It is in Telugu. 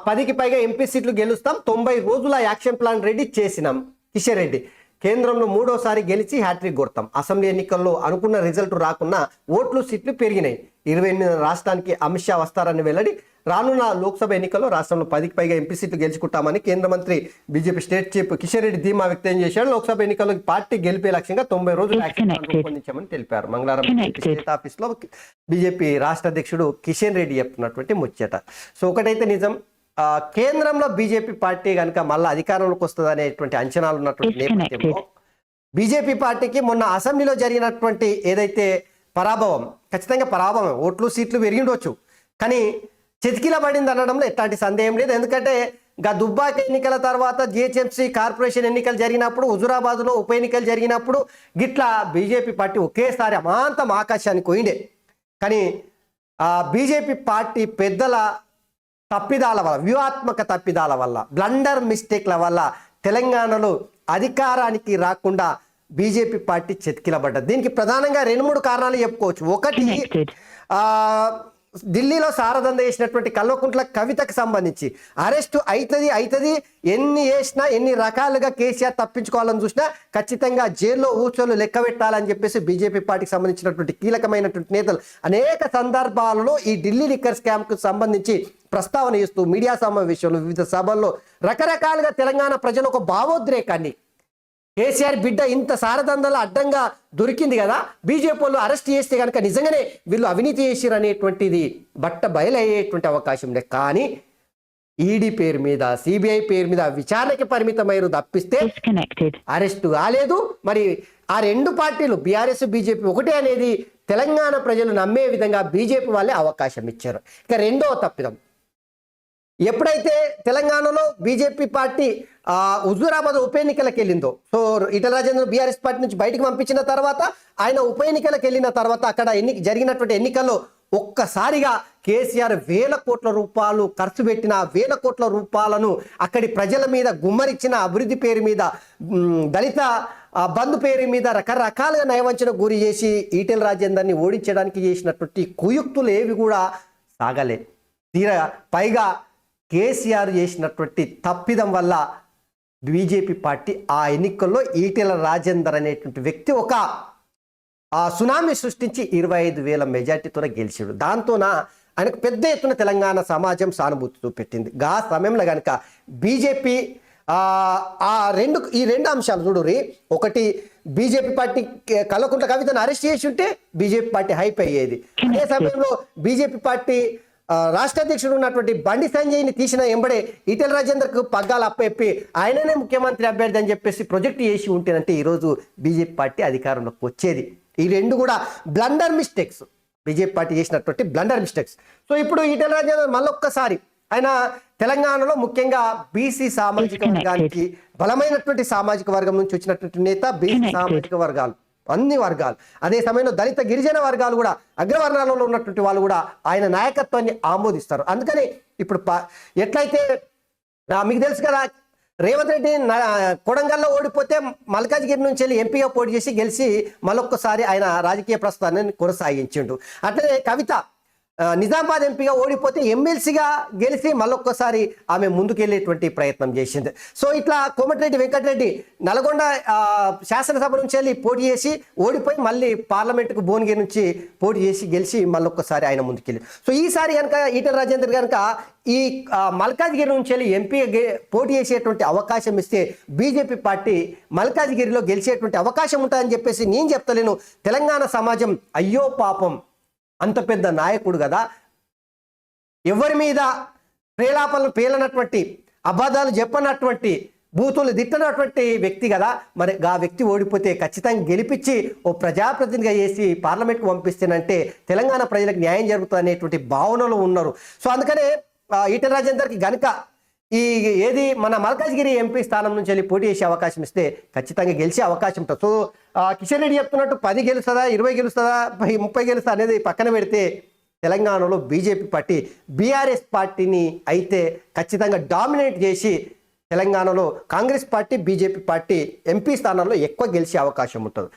10కి పైగా ఎంపీ సీట్లు గెలుస్తాం, 90 రోజుల యాక్షన్ ప్లాన్ రెడీ చేసినాం. కిషన్ రెడ్డి కేంద్రంలో 3వసారి గెలిచి హ్యాట్రిక్ కొడతాం. అసెంబ్లీ ఎన్నికల్లో అనుకున్న రిజల్ట్ రాకున్నా ఓట్లు సీట్లు పెరిగినాయి. 28 రాష్ట్రానికి అమిత్ షా వస్తారని వెల్లడి. రానున్న లోక్సభ ఎన్నికల్లో రాష్ట్రంలో 10కి పైగా ఎంపీ సీట్లు గెలుచుకుంటామని కేంద్ర మంత్రి BJP state chief Kishan Reddy ధీమా వ్యక్తం చేశారు. లోక్సభ ఎన్నికల్లో పార్టీ గెలిపే లక్ష్యంగా 90 రోజులు యాక్షన్ ప్లాన్ రూపొందించామని తెలిపారు. మంగళవారం స్టేట్ ఆఫీస్ లో బీజేపీ రాష్ట్ర అధ్యక్షుడు కిషన్ రెడ్డి చెప్తున్నటువంటి ముచ్చట. సో ఒకటైతే నిజం, కేంద్రంలో బీజేపీ పార్టీ కనుక మళ్ళీ అధికారంలోకి వస్తుంది అనేటువంటి అంచనాలు ఉన్నటువంటి నేపథ్యంలో బీజేపీ పార్టీకి మొన్న అసెంబ్లీలో జరిగినటువంటి ఏదైతే పరాభవం, ఖచ్చితంగా పరాభవం, ఓట్లు సీట్లు పెరిగిండొచ్చు, కానీ చెతికిల పడింది అనడంలో ఎట్లాంటి సందేహం లేదు. ఎందుకంటే దుబ్బాక ఎన్నికల తర్వాత జిహెచ్ఎంసీ కార్పొరేషన్ ఎన్నికలు జరిగినప్పుడు, హుజురాబాద్లో ఉప ఎన్నికలు జరిగినప్పుడు గిట్లా బీజేపీ పార్టీ ఒకేసారి అమాంతం ఆకాశానికి పోయిండే. కానీ బీజేపీ పార్టీ పెద్దల తప్పిదాల వల్ల, వ్యూహాత్మక తప్పిదాల వల్ల, బ్లండర్ మిస్టేక్ల వల్ల తెలంగాణలో అధికారానికి రాకుండా బీజేపీ పార్టీ చెతికిలబడ్డది. దీనికి ప్రధానంగా 2-3 కారణాలు చెప్పుకోవచ్చు. ఒకటి, ఢిల్లీలో సారదంద చేసినటువంటి కల్వకుంట్ల కవితకు సంబంధించి అరెస్టు అవుతుంది, ఎన్ని చేసినా ఎన్ని రకాలుగా కేసీఆర్ తప్పించుకోవాలని చూసినా ఖచ్చితంగా జైల్లో ఊచోలు లెక్క పెట్టాలని చెప్పేసి బీజేపీ పార్టీకి సంబంధించినటువంటి కీలకమైనటువంటి నేతలు అనేక సందర్భాలలో ఈ ఢిల్లీ లిక్కర్ స్కామ్కు సంబంధించి ప్రస్తావన చేస్తూ మీడియా సమావేశాలు, వివిధ సభల్లో రకరకాలుగా తెలంగాణ ప్రజలు ఒక భావోద్రేకాన్ని, కేసీఆర్ బిడ్డ ఇంత సారదందలో అడ్డంగా దొరికింది కదా, బీజేపీ వాళ్ళు అరెస్ట్ చేస్తే కనుక నిజంగానే వీళ్ళు అవినీతి చేసిరు అనేటువంటిది బట్ట బయలయ్యేటువంటి అవకాశం లేదు. కానీ ఈడీ పేరు మీద, సిబిఐ పేరు మీద విచారణకి పరిమితమైన తప్పిస్తే అరెస్టు కాలేదు. మరి ఆ 2 పార్టీలు బీఆర్ఎస్ బీజేపీ ఒకటే అనేది తెలంగాణ ప్రజలు నమ్మే విధంగా బీజేపీ వాళ్ళే అవకాశం ఇచ్చారు. ఇక రెండవ తప్పిదం, ఎప్పుడైతే తెలంగాణలో బీజేపీ పార్టీ హుజూరాబాద్ ఉప ఎన్నికలకు వెళ్ళిందో, so Etela Rajender BRS party నుంచి బయటకు పంపించిన తర్వాత ఆయన ఉప ఎన్నికలకు వెళ్ళిన తర్వాత అక్కడ జరిగినటువంటి ఎన్నికల్లో ఒక్కసారిగా కేసీఆర్ వేల కోట్ల రూపాయలు ఖర్చు పెట్టిన, వేల కోట్ల రూపాయలను అక్కడి ప్రజల మీద గుమ్మరిచ్చిన, అభివృద్ధి పేరు మీద, దళిత బంధు పేరు మీద రకరకాలుగా నయవంచన గురి చేసి ఈటెల రాజేందర్ని ఓడించడానికి చేసినటువంటి కుయుక్తులు ఏవి కూడా సాగలే. పైగా కేసీఆర్ చేసినటువంటి తప్పిదం వల్ల బీజేపీ పార్టీ ఆ ఎన్నికల్లో ఈటెల రాజేందర్ అనేటువంటి వ్యక్తి ఒక సునామీ సృష్టించి 25,000 మెజార్టీతో గెలిచాడు. దాంతోన ఆయనకు పెద్ద ఎత్తున తెలంగాణ సమాజం సానుభూతి చూపెట్టింది. ఆ సమయంలో కనుక బీజేపీ ఈ రెండు అంశాలు చూడురి. ఒకటి, బీజేపీ పార్టీ కల్వకుంట్ల కవితను అరెస్ట్ చేసి ఉంటే బీజేపీ పార్టీ హైప్ అయ్యేది. అదే సమయంలో బీజేపీ పార్టీ రాష్ట్ర అధ్యక్షుడు ఉన్నటువంటి బండి సంజయ్ని తీసిన ఎంబడే ఈటెల రాజేందర్కు పగ్గాలు అప్పచెప్పి ఆయననే ముఖ్యమంత్రి అభ్యర్థి అని చెప్పేసి ప్రొజెక్ట్ చేసి ఉంటేనంటే ఈరోజు బీజేపీ పార్టీ అధికారంలోకి వచ్చేది. ఈ 2 కూడా బ్లండర్ మిస్టేక్స్, బీజేపీ పార్టీ చేసినటువంటి బ్లండర్ మిస్టేక్స్. సో ఇప్పుడు ఈటెల రాజేందర్ మళ్ళొక్కసారి ఆయన తెలంగాణలో ముఖ్యంగా బీసీ సామాజిక వర్గానికి, బలమైనటువంటి సామాజిక వర్గం నుంచి వచ్చినటువంటి నేత, బీసీ సామాజిక వర్గాలు, అన్ని వర్గాలు, అదే సమయంలో దళిత గిరిజన వర్గాలు కూడా, అగ్రవర్ణాలలో ఉన్నటువంటి వాళ్ళు కూడా ఆయన నాయకత్వాన్ని ఆమోదిస్తారు. అందుకని ఇప్పుడు ఎట్లయితే మీకు తెలుసు కదా, రేవంత్ రెడ్డి కొడంగల్లో ఓడిపోతే మల్కాజ్గిరి నుంచి వెళ్ళి ఎంపీగా పోటీ చేసి గెలిచి మళ్ళొక్కసారి ఆయన రాజకీయ ప్రస్థానాన్ని కొనసాగించిండు. అట్లనే కవిత నిజామాబాద్ ఎంపీగా ఓడిపోతే ఎమ్మెల్సీగా గెలిచి మళ్ళొక్కసారి ఆమె ముందుకెళ్ళేటువంటి ప్రయత్నం చేసింది. సో ఇట్లా కోమటిరెడ్డి వెంకటరెడ్డి నల్గొండ శాసనసభ నుంచి వెళ్ళి పోటీ చేసి ఓడిపోయి మళ్ళీ పార్లమెంటుకు భువనగిరి నుంచి పోటీ చేసి గెలిచి మళ్ళొక్కసారి ఆయన ముందుకెళ్ళి. సో ఈసారి కనుక ఈటెల రాజేందర్ కనుక ఈ మల్కాజ్గిరి నుంచి వెళ్ళి ఎంపీ పోటీ చేసేటువంటి అవకాశం ఇస్తే బీజేపీ పార్టీ మల్కాజ్గిరిలో గెలిచేటువంటి అవకాశం ఉంటుందని చెప్పేసి నేను చెప్తలేను. తెలంగాణ సమాజం అయ్యో పాపం, అంత పెద్ద నాయకుడు కదా, ఎవరి మీద ప్రేలాపనలు పేలనటువంటి, అబద్ధాలు చెప్పనటువంటి, బూతులు తిట్టనటువంటి వ్యక్తి కదా, మరి ఆ వ్యక్తి ఓడిపోతే ఖచ్చితంగా గెలిపించి ఓ ప్రజాప్రతినిధిగా చేసి పార్లమెంట్కు పంపిస్తేనంటే తెలంగాణ ప్రజలకు న్యాయం జరుగుతుంది అనేటువంటి భావనలో ఉన్నారు. సో అందుకనే ఈటెల రాజేందర్కి గనుక ఏది మన మల్కాజ్గిరి ఎంపీ స్థానం నుంచి వెళ్ళి పోటీ చేసే అవకాశం ఇస్తే ఖచ్చితంగా గెలిచే అవకాశం ఉంటుంది. సో కిషన్ రెడ్డి చెప్తున్నట్టు 10 గెలుస్తుందా, 20 గెలుస్తుందా, 30 గెలుస్తా అనేది పక్కన పెడితే తెలంగాణలో బీజేపీ పార్టీ బీఆర్ఎస్ పార్టీని అయితే ఖచ్చితంగా డామినేట్ చేసి తెలంగాణలో Congress party, BJP party MP స్థానాల్లో ఎక్కువ గెలిచే అవకాశం ఉంటుంది.